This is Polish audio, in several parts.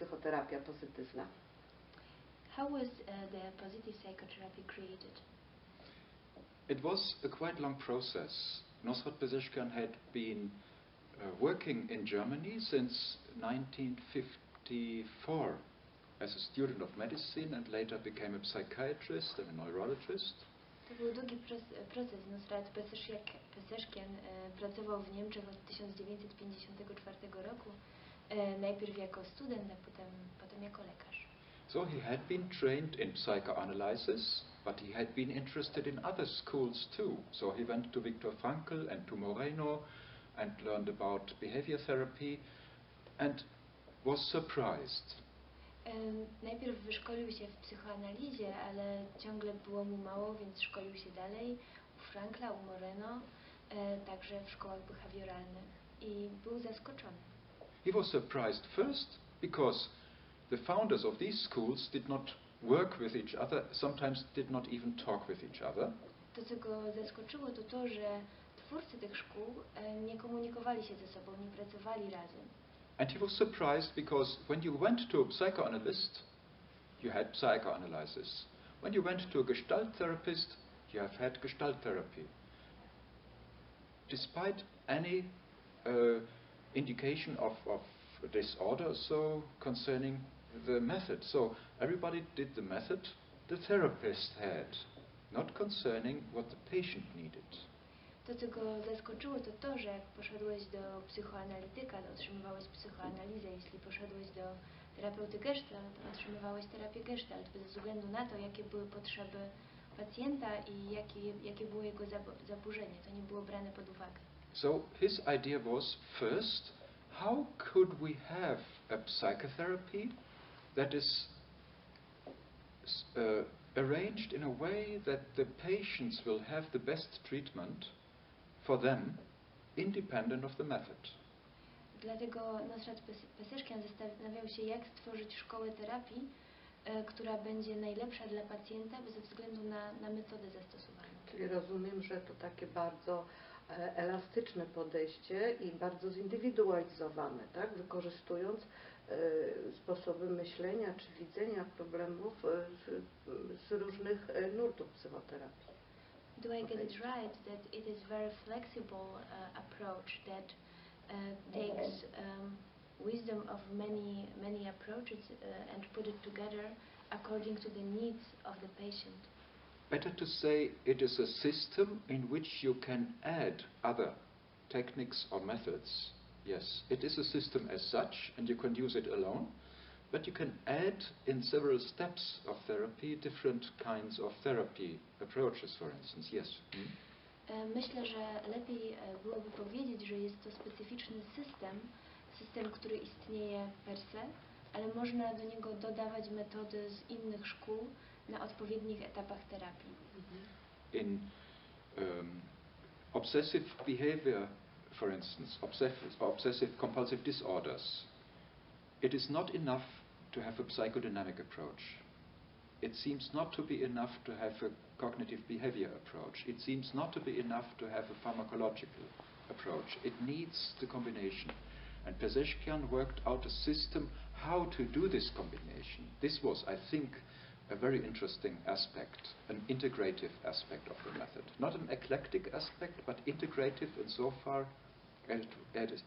psychoterapia pozytywna? How was the positive psychotherapy created? It was a quite long process. Nosrat Bezeshkian had been working in Germany since 1954 as a student of medicine and later became a psychiatrist and a neurologist. To był długi proces. Nosrat Bezeshkian pracował w Niemczech od 1954 roku, najpierw jako student, a potem jako lekarz. So he had been trained in psychoanalysis, but he had been interested in other schools too. So he went to Viktor Frankl and to Moreno and learned about behavior therapy and was surprised. Najpierw wyszkolił się w psychoanalizie, ale ciągle było mu mało, więc szkolił się dalej u Frankla, u Moreno, także w szkołach behawioralnych i był zaskoczony. He was surprised first because the founders of these schools did not work with each other, sometimes did not even talk with each other. To, co go zaskoczyło, to to, że twórcy tych szkół nie komunikowali się ze sobą, nie pracowali razem. And he was surprised because when you went to a psychoanalyst, you had psychoanalysis. When you went to a gestalt therapist, you have had gestalt therapy. Despite any indication of disorder so concerning the method. So everybody did the method the therapist had, not concerning what the patient needed. To, co go zaskoczyło, to to, że jak poszedłeś do psychoanalityka, to otrzymywałeś psychoanalizę. Jeśli poszedłeś do terapeuty gestalt, to otrzymywałeś terapię gestalt, bez względu na to, jakie były potrzeby pacjenta i jakie było jego zaburzenie. To nie było brane pod uwagę. So his idea was, first, how could we have a psychotherapy that is arranged in a way that the patients will have the best treatment for them, independent of the method. Dlatego Nosrat Bezeshkian zastanawiał się, jak stworzyć szkołę terapii, która będzie najlepsza dla pacjenta bez względu na metodę zastosowaną. Czyli rozumiem, że to takie bardzo elastyczne podejście i bardzo zindywidualizowane, tak? Wykorzystując sposoby myślenia czy widzenia problemów z różnych nurtów psychoterapii. Do I get it right that it is very flexible approach that takes wisdom of many approaches and put it together according to the needs of the patient? Better to say it is a system in which you can add other techniques or methods. Yes, it is a system as such, and you can use it alone, but you can add in several steps of therapy different kinds of therapy approaches, for instance. Yes. Myślę, że lepiej byłoby powiedzieć, że jest to specyficzny system, który istnieje per se, ale można do niego dodawać metody z innych szkół na odpowiednich etapach terapii. In obsessive behavior, for instance, obsessive compulsive disorders, it is not enough to have a psychodynamic approach. It seems not to be enough to have a cognitive behavior approach. It seems not to be enough to have a pharmacological approach. It needs the combination. And Bezeshkian worked out a system how to do this combination. This was, I think, a very interesting aspect, an integrative aspect of the method. Not an eclectic aspect, but integrative insofar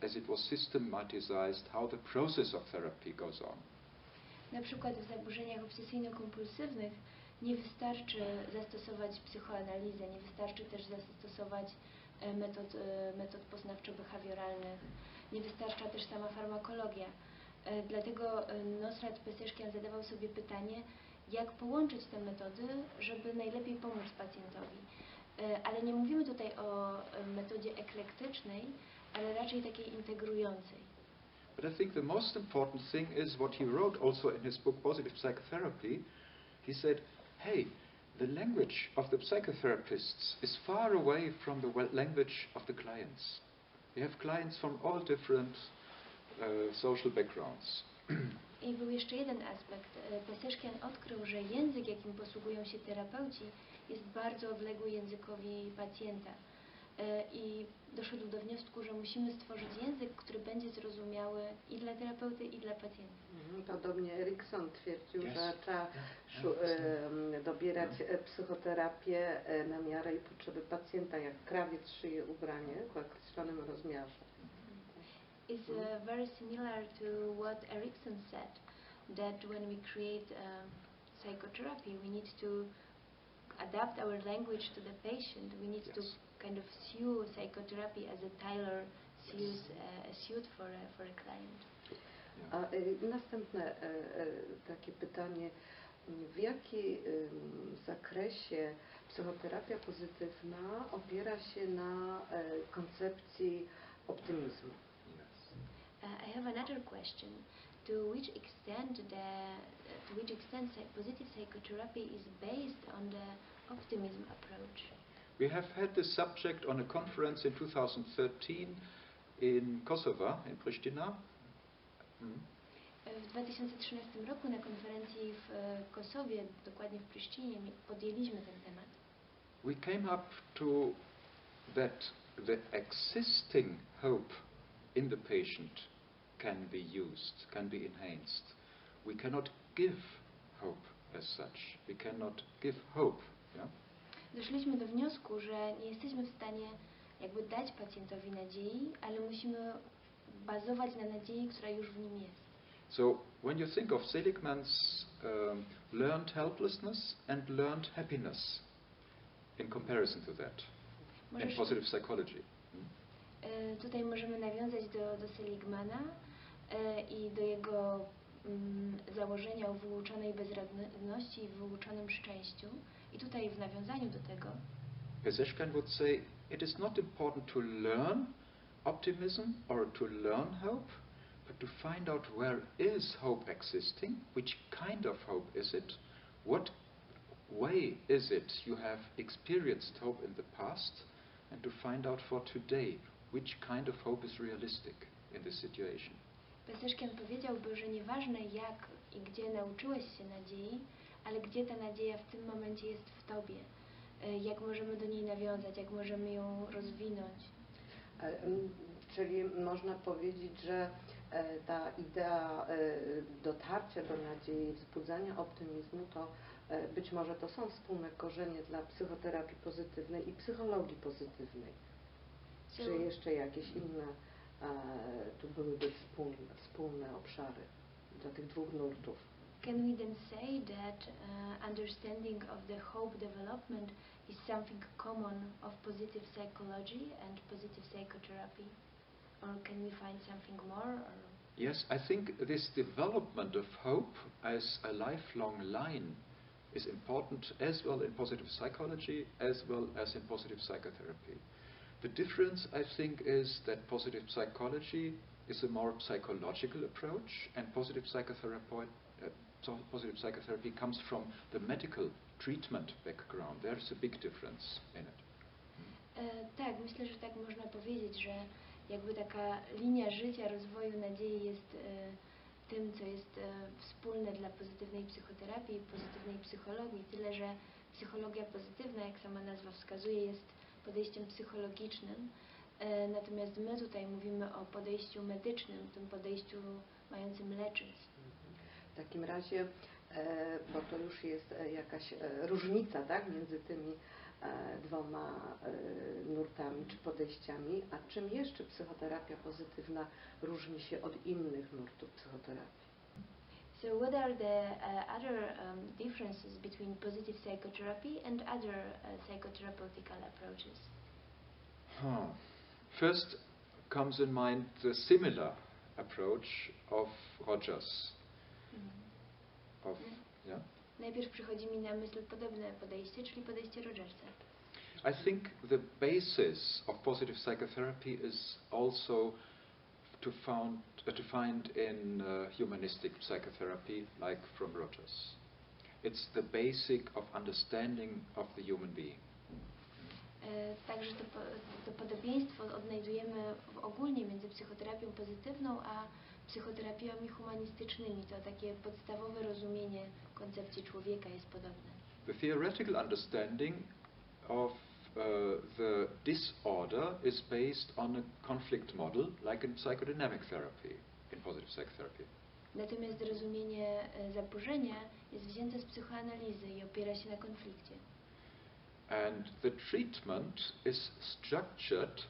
as it was systematized how the process of therapy goes on. Na przykład w zaburzeniach obsesyjno-kompulsywnych nie wystarczy zastosować psychoanalizę, nie wystarczy też zastosować metod poznawczo-behawioralnych, nie wystarcza też sama farmakologia. Dlatego Nosrat Bezeshkian zadawał sobie pytanie, jak połączyć te metody, żeby najlepiej pomóc pacjentowi. Ale nie mówimy tutaj o metodzie eklektycznej, ale raczej takiej integrującej. But I think the most important thing is what he wrote also in his book Positive Psychotherapy. He said, hey, the language of the psychotherapists is far away from the language of the clients. We have clients from all different social backgrounds. I był jeszcze jeden aspekt. Bezeshkian odkrył, że język, jakim posługują się terapeuci, jest bardzo odległy językowi pacjenta. i doszedł do wniosku, że musimy stworzyć język, który będzie zrozumiały i dla terapeuty, i dla pacjenta. Podobnie Erikson twierdził, Yes. że trzeba dobierać psychoterapię na miarę i potrzeby pacjenta, jak krawiec szyje ubranie w określonym rozmiarze. It's very similar to what Erikson said, that when we create psychotherapy, we need to adapt our language to the patient. We need to kind of sew psychotherapy as a tailor sews a suit for a client. A następne takie pytanie, w jakim zakresie psychoterapia pozytywna opiera się na koncepcji optymizmu? I have another question. To which extent positive psychotherapy is based on the optimism approach? We have had this subject on a conference in 2013 in Kosovo, in Pristina. W 2013 roku na konferencji w Kosowie, dokładnie w Prištinie, podjęliśmy ten temat. We came up to that the existing hope in the patient can be used, can be enhanced. We cannot give hope as such. We cannot give hope. Yeah? Doszliśmy do wniosku, że nie jesteśmy w stanie jakby dać pacjentowi nadziei, ale musimy bazować na nadziei, która już w nim jest. So when you think of Seligman's learned helplessness and learned happiness in comparison to that in positive psychology. Tutaj możemy nawiązać do Seligmana i do jego założenia o wyuczonej bezradności i wyuczonym szczęściu. I tutaj w nawiązaniu do tego Seligman would say it is not important to learn optimism or to learn hope, but to find out where is hope existing, which kind of hope is it, what way is it you have experienced hope in the past, and to find out for today which kind of hope is realistic in this situation. Seligman powiedziałby, że nieważne jak i gdzie nauczyłeś się nadziei, ale gdzie ta nadzieja w tym momencie jest w tobie, jak możemy do niej nawiązać, jak możemy ją rozwinąć. Czyli można powiedzieć, że ta idea dotarcia do nadziei, wzbudzania optymizmu, to być może to są wspólne korzenie dla psychoterapii pozytywnej i psychologii pozytywnej. Czy jeszcze jakieś inne tu byłyby wspólne obszary dla tych dwóch nurtów? Can we then say that understanding of the hope development is something common of positive psychology and positive psychotherapy? Or can we find something more? Or? Yes, I think this development of hope as a lifelong line is important as well in positive psychology as well as in positive psychotherapy. The difference, I think, is that positive psychology is a more psychological approach, and positive psychotherapy comes from the medical treatment background. There's a big difference in it. Tak, myślę, że tak można powiedzieć, że jakby taka linia życia, rozwoju nadziei jest tym, co jest wspólne dla pozytywnej psychoterapii i pozytywnej psychologii, tyle że psychologia pozytywna, jak sama nazwa wskazuje, jest podejściem psychologicznym, natomiast my tutaj mówimy o podejściu medycznym, tym podejściu mającym leczyć. W takim razie, bo to już jest jakaś różnica, tak, między tymi dwoma nurtami czy podejściami, a czym jeszcze psychoterapia pozytywna różni się od innych nurtów psychoterapii? So what are the other differences between positive psychotherapy and other psychotherapeutical approaches? First comes in mind the similar approach of Rogers. Najpierw przychodzi mi na myśl podobne podejście, czyli podejście Rogersa. I think the basis of positive psychotherapy is also to find in humanistic psychotherapy, like from Rogers. It's the basic of understanding of the human being. Także to podobieństwo odnajdujemy ogólnie między psychoterapią pozytywną a psychoterapiami humanistycznymi. To takie podstawowe rozumienie koncepcji człowieka jest podobne. The theoretical understanding of the disorder is based on a conflict model, like in psychodynamic therapy, in positive psychotherapy. Natomiast rozumienie zaburzenia jest wzięte z psychoanalizy i opiera się na konflikcie. And the treatment is structured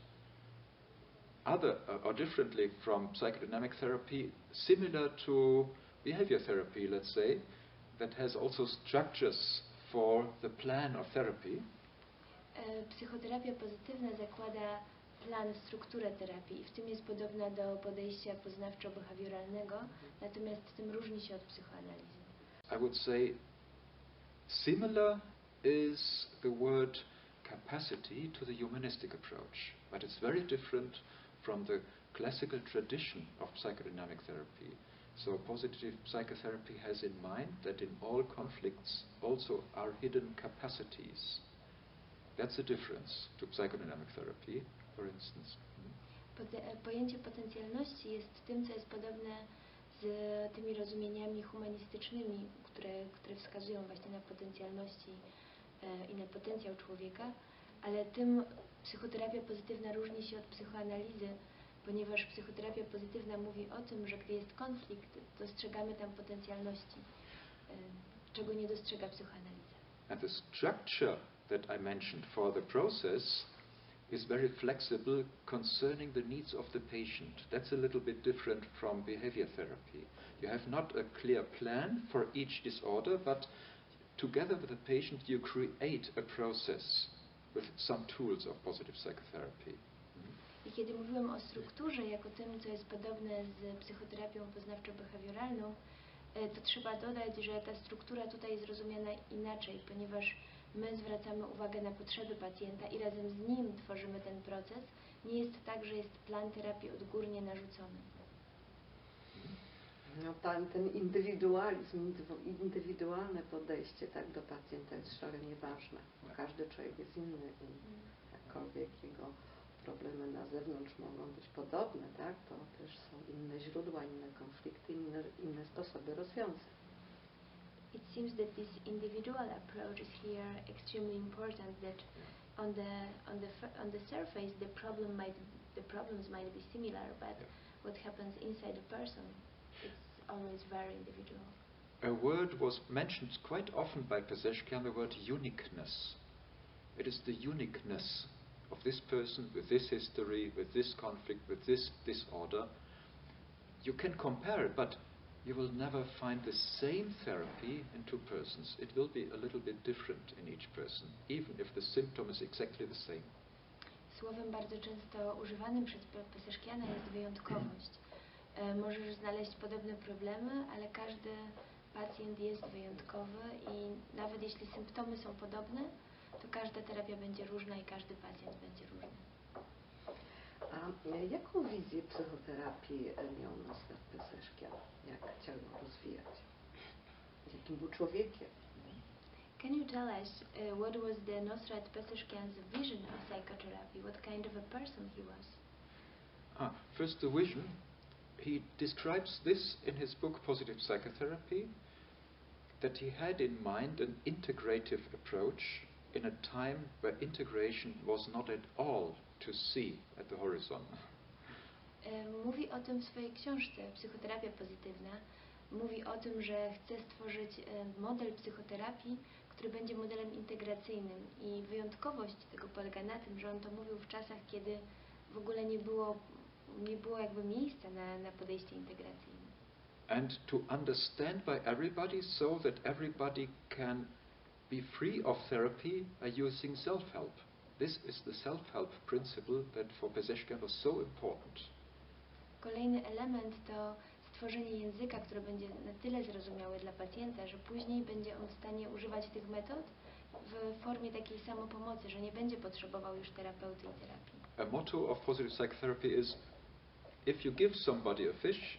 or differently from psychodynamic therapy, similar to behavior therapy, let's say, that has also structures for the plan of therapy. Psychoterapia pozytywna zakłada plan, strukturę terapii i w tym jest podobna do podejścia poznawczo-behawioralnego, natomiast tym różni się od psychoanalizy. I would say similar is the word capacity to the humanistic approach, but it's very different from the classical tradition of psychodynamic therapy. So positive psychotherapy has in mind that in all conflicts also are hidden capacities. That's the difference to psychodynamic therapy, for instance. Pojęcie potencjalności jest tym, co jest podobne z tymi rozumieniami humanistycznymi, które wskazują właśnie na potencjalności i na potencjał człowieka, ale tym psychoterapia pozytywna różni się od psychoanalizy, ponieważ psychoterapia pozytywna mówi o tym, że gdy jest konflikt, dostrzegamy tam potencjalności, czego nie dostrzega psychoanaliza. And the structure that I mentioned for the process is very flexible concerning the needs of the patient. That's a little bit different from behavior therapy. You have not a clear plan for each disorder, but together with the patient you create a process with some tools of positive psychotherapy. I kiedy mówiłem o strukturze jako tym, co jest podobne z psychoterapią poznawczo-behawioralną, to trzeba dodać, że ta struktura tutaj jest rozumiana inaczej, ponieważ my zwracamy uwagę na potrzeby pacjenta i razem z nim tworzymy ten proces. Nie jest tak, że jest plan terapii odgórnie narzucony. No, ten indywidualizm, indywidualne podejście tak do pacjenta jest szalenie ważne, bo każdy człowiek jest inny i jakkolwiek jego problemy na zewnątrz mogą być podobne, tak, to też są inne źródła, inne konflikty, inne sposoby rozwiązań. It seems that this individual approach is here extremely important. That on the surface the problems might be similar, but what happens inside a person, it's always very individual. A word was mentioned quite often by Peseshkian, the word uniqueness. It is the uniqueness of this person with this history, with this conflict, with this disorder. You can compare it, but you will never find the same therapy in two persons. It will be a little bit different in each person, even if the symptom is exactly the same. Słowem bardzo często używanym przez Peseshkiana jest wyjątkowość. Możesz znaleźć podobne problemy, ale każdy pacjent jest wyjątkowy i nawet jeśli symptomy są podobne, to każda terapia będzie różna i każdy pacjent będzie różny. A jaką wizję psychoterapii miał Nosrat Peseshkian? Jak chciał ją rozwijać? Jakim był człowiekiem? Can you tell us what was the Nosrat Peseshkian's vision of psychotherapy? What kind of a person he was? First the vision. He describes this in his book Positive Psychotherapy, that he had in mind an integrative approach in a time where integration was not at all to see at the horizon. Mówi o tym w swojej książce Psychoterapia pozytywna. Mówi o tym, że chce stworzyć model psychoterapii, który będzie modelem integracyjnym i wyjątkowość tego polega na tym, że on to mówił w czasach, kiedy w ogóle nie było jakby miejsca na podejście integracyjne. And to understand by everybody so that everybody can be free of therapy by using self-help. This is the self-help principle that for Peseshkian was so important. Kolejny element to stworzenie języka, który będzie na tyle zrozumiały dla pacjenta, że później będzie on w stanie używać tych metod w formie takiej samopomocy, że nie będzie potrzebował już terapeuty i terapii. A motto of positive psychotherapy is, if you give somebody a fish,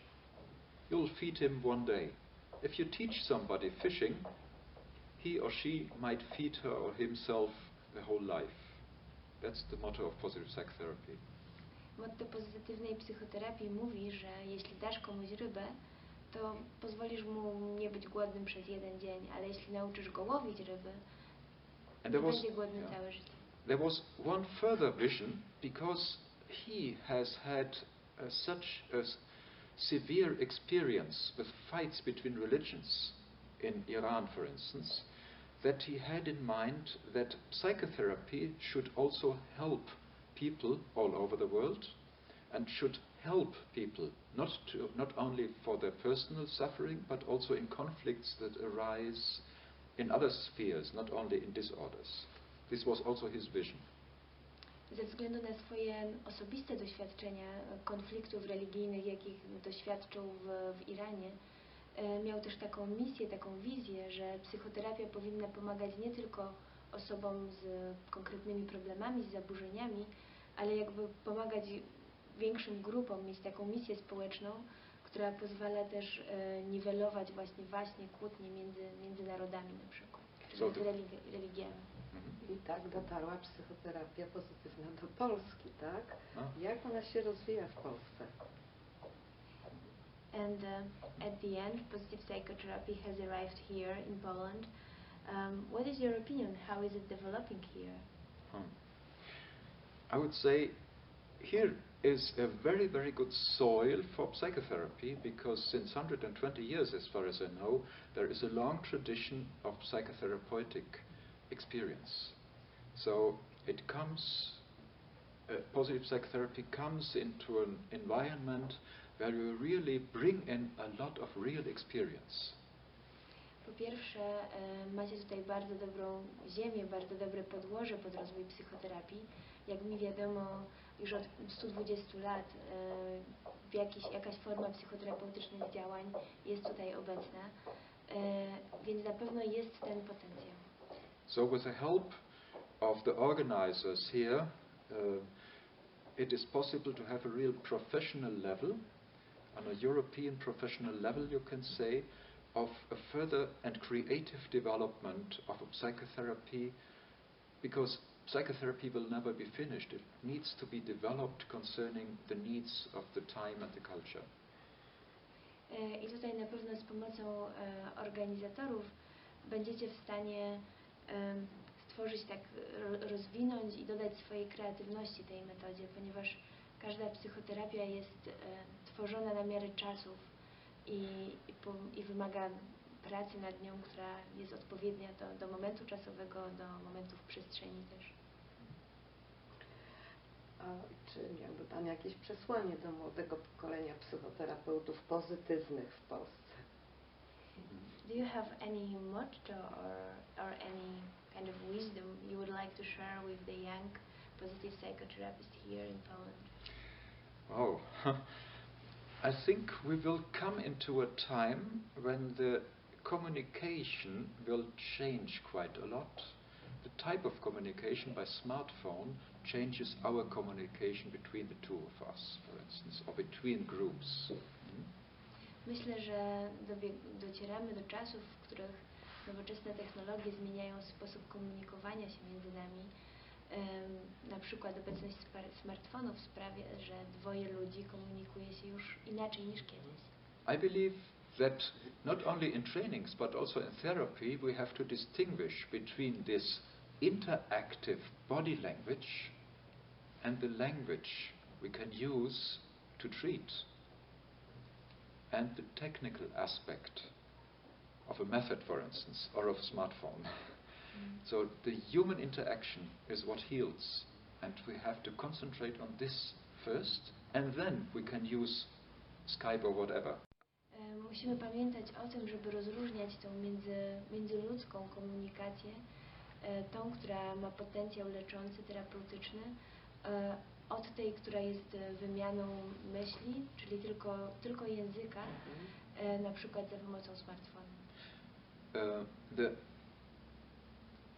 you'll feed him one day. If you teach somebody fishing, he or she might feed her or himself the whole life. That's the motto of positive psychotherapy. Motto pozytywnej psychoterapii mówi, że jeśli dasz komuś rybę, to pozwolisz mu nie być głodnym przez jeden dzień, ale jeśli nauczysz go łowić ryby, to będzie głodny całe życie. there was one further vision, because he has had such a severe experience with fights between religions in Iran, for instance, that he had in mind that psychotherapy should also help people all over the world, and should help people not only for their personal suffering, but also in conflicts that arise in other spheres, not only in disorders. This was also his vision. Ze względu na swoje osobiste doświadczenia konfliktów religijnych, jakich doświadczył w Iranie, miał też taką misję, taką wizję, że psychoterapia powinna pomagać nie tylko osobom z konkretnymi problemami, z zaburzeniami, ale jakby pomagać większym grupom, mieć taką misję społeczną, która pozwala też niwelować właśnie kłótnie między narodami na przykład, czy między religiami. I tak dotarła psychoterapia pozytywna do Polski, tak? Jak ona się rozwija w Polsce? And at the end, positive psychotherapy has arrived here in Poland. What is your opinion? How is it developing here? I would say here is a very, very good soil for psychotherapy, because since 120 years, as far as I know, there is a long tradition of psychotherapeutic experience. So it comes, positive psychotherapy comes into an environment where you really bring in a lot of real experience. Po pierwsze, macie tutaj bardzo dobrą ziemię, bardzo dobre podłoże pod rozwój psychoterapii. Jak mi wiadomo, już od 120 lat jakaś forma psychoterapeutycznych działań jest tutaj obecna, więc na pewno jest ten potencjał. So with the help of the organizers here, it is possible to have a real professional level, on a European professional level, you can say, of a further and creative development of a psychotherapy, because psychotherapy will never be finished. It needs to be developed concerning the needs of the time and the culture. I tutaj na pewno z pomocą organizatorów będziecie w stanie stworzyć, tak rozwinąć i dodać swojej kreatywności tej metodzie, ponieważ każda psychoterapia jest tworzona na miarę czasów i wymaga pracy nad nią, która jest odpowiednia do momentu czasowego, do momentów przestrzeni też. A czy miałby Pan jakieś przesłanie do młodego pokolenia psychoterapeutów pozytywnych w Polsce? Do you have any motto or any kind of wisdom you would like to share with the young positive psychotherapists here in Poland? Oh, I think we will come into a time when the communication will change quite a lot. The type of communication by smartphone changes our communication between the two of us, for instance, or between groups. Myślę, że docieramy do czasów, w których nowoczesne technologie zmieniają sposób komunikowania się między nami. Na przykład obecność smartfonów sprawia, że dwoje ludzi komunikuje się już inaczej niż kiedyś. I believe that not only in trainings but also in therapy we have to distinguish between this interactive body language and the language we can use to treat, and the technical aspect of a method, for instance, or of a smartphone. So the human interaction is what heals, and we have to concentrate on this first, and then we can use Skype or whatever. Musimy pamiętać o tym, żeby rozróżniać tą międzyludzką komunikację, tą, która ma potencjał leczący, terapeutyczny, od tej, która jest wymianą myśli, czyli tylko języka, na przykład za pomocą smartfonu. The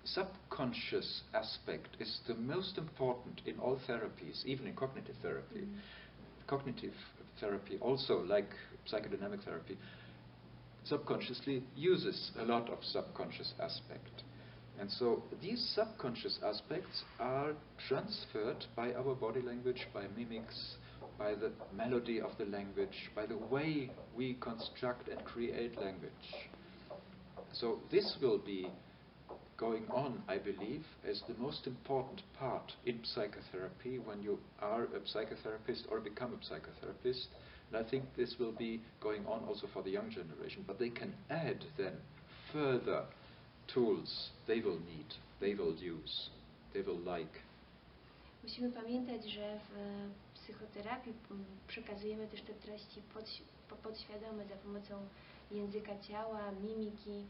subconscious aspect is the most important in all therapies, even in cognitive therapy. Cognitive therapy also, like psychodynamic therapy, subconsciously uses a lot of subconscious aspect. And so these subconscious aspects are transferred by our body language, by mimics, by the melody of the language, by the way we construct and create language. So this will be going on, I believe, as the most important part in psychotherapy when you are a psychotherapist or become a psychotherapist. And I think this will be going on also for the young generation. But they can add then further tools they will need, they will use, they will like. Musimy pamiętać, że w psychoterapii przekazujemy też te treści podświadome za pomocą języka ciała, mimiki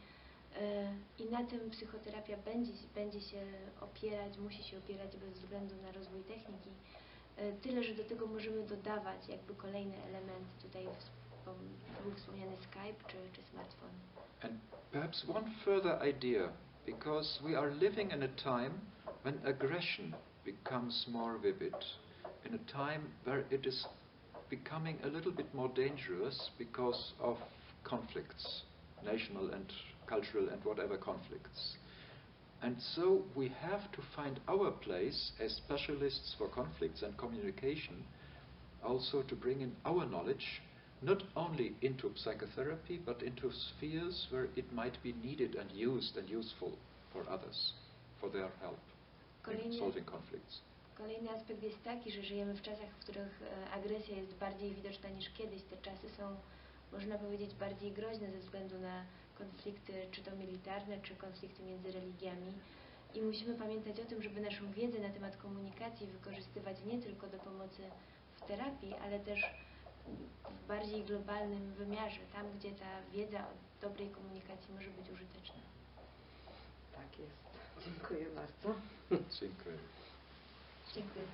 i na tym psychoterapia będzie się opierać, musi się opierać bez względu na rozwój techniki. Tyle, że do tego możemy dodawać jakby kolejne elementy. Tutaj był wspomniany Skype czy smartfon. And perhaps one further idea, because we are living in a time when aggression becomes more vivid, in a time where it is becoming a little bit more dangerous because of conflicts, national and cultural and whatever conflicts. And so we have to find our place as specialists for conflicts and communication, also to bring in our knowledge, not only into psychotherapy, but into spheres where it might be needed and used and useful for others, for their help in solving conflicts. Kolejny aspekt jest taki, że żyjemy w czasach, w których agresja jest bardziej widoczna niż kiedyś. Te czasy są, można powiedzieć, bardziej groźne ze względu na konflikty, czy to militarne, czy konflikty między religiami. I musimy pamiętać o tym, żeby naszą wiedzę na temat komunikacji wykorzystywać nie tylko do pomocy w terapii, ale też w bardziej globalnym wymiarze, tam gdzie ta wiedza o dobrej komunikacji może być użyteczna. Tak jest. Dziękuję bardzo. Dziękuję. Dziękuję.